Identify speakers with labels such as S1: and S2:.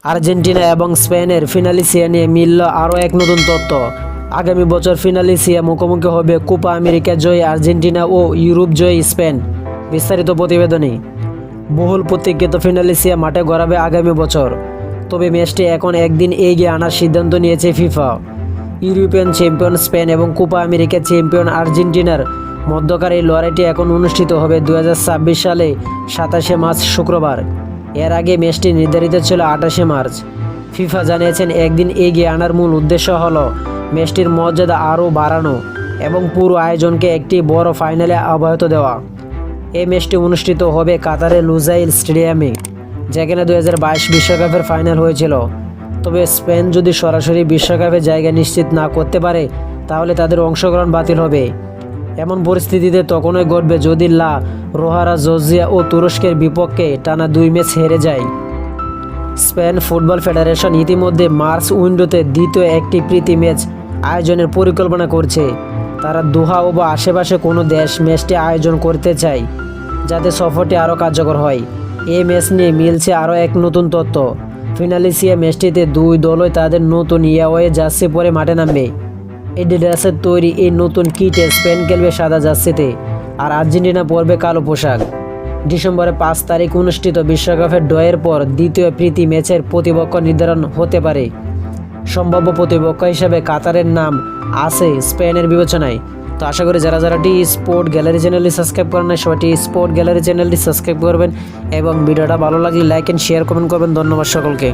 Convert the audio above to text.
S1: Argentina এবং স্পেনের ফিনালিসিয়া নিয়ে মিলল আরও এক নতুন তথ্য। আগামী বছর ফিনালিসিয়া মুখোমুখি হবে কোপা আমেরিকা জয়ী আর্জেন্টিনা ও ইউরোপ জয়ী স্পেন। বিস্তারিত প্রতিবেদনে। বহুল প্রতীক্ষিত ফিনালিসিয়া মাঠে গড়াবে আগামী বছর, তবে ম্যাচটি এখন একদিন এগিয়ে আনার সিদ্ধান্ত নিয়েছে ফিফা। ইউরোপিয়ান চ্যাম্পিয়ন স্পেন এবং কোপা আমেরিকা চ্যাম্পিয়ন আর্জেন্টিনার মধ্যকার এই লড়াইটি এখন অনুষ্ঠিত হবে 2026 সালে 27শে মার্চ শুক্রবার। এর আগে ম্যাচটি নির্ধারিত ছিল 28শে মার্চ। ফিফা জানিয়েছেন একদিন এগিয়ে আনার মূল উদ্দেশ্য হল ম্যাচটির মর্যাদা আরও বাড়ানো এবং পুরো আয়োজনকে একটি বড় ফাইনালে অব্যাহত দেওয়া। এই ম্যাচটি অনুষ্ঠিত হবে কাতারের লুসাইল স্টেডিয়ামে, যেখানে 2022 বিশ্বকাপের ফাইনাল হয়েছিল। তবে স্পেন যদি সরাসরি বিশ্বকাপে জায়গা নিশ্চিত না করতে পারে তাহলে তাদের অংশগ্রহণ বাতিল হবে। এমন পরিস্থিতিতে তখনই ঘটবে যদি লা রোহারা জর্জিয়া ও তুরস্কের বিপক্ষে টানা 2 ম্যাচ হেরে যায়। স্পেন ফুটবল ফেডারেশন ইতিমধ্যে মার্চ উইন্ডোতে দ্বিতীয় একটি প্রীতি ম্যাচ আয়োজনের পরিকল্পনা করছে। তারা দোহা ও আশেপাশে কোনো দেশ ম্যাচটি আয়োজন করতে চায়, যাতে সফরটি আরও কার্যকর হয়। এই ম্যাচ নিয়ে মিলছে আরও এক নতুন তথ্য। ফিনালিসিয়া ম্যাচটিতে দুই দলই তাদের নতুন ইয়াওয়ে জার্সি পরে মাঠে নামবে। এডিডাসের তৈরি এই নতুন কিটে স্পেন খেলবে সাদা জার্সিতে, আর আর্জেন্টিনা পরবে কালো পোশাক। ডিসেম্বরের 5 তারিখ অনুষ্ঠিত বিশ্বকাপের ড্রয়ের পর দ্বিতীয় প্রীতি ম্যাচের প্রতিপক্ষ নির্ধারণ হতে পারে। সম্ভাব্য প্রতিপক্ষ হিসেবে কাতারের নাম আছে স্পেনের বিবেচনায়। তো আশা করি যারা টি স্পোর্ট গ্যালারি চ্যানেলটি সাবস্ক্রাইব করেন না, সবাই টি স্পোর্ট গ্যালারি চ্যানেলটি সাবস্ক্রাইব করবেন এবং ভিডিওটা ভালো লাগলে লাইক অ্যান্ড শেয়ার কমেন্ট করবেন। ধন্যবাদ সকলকে।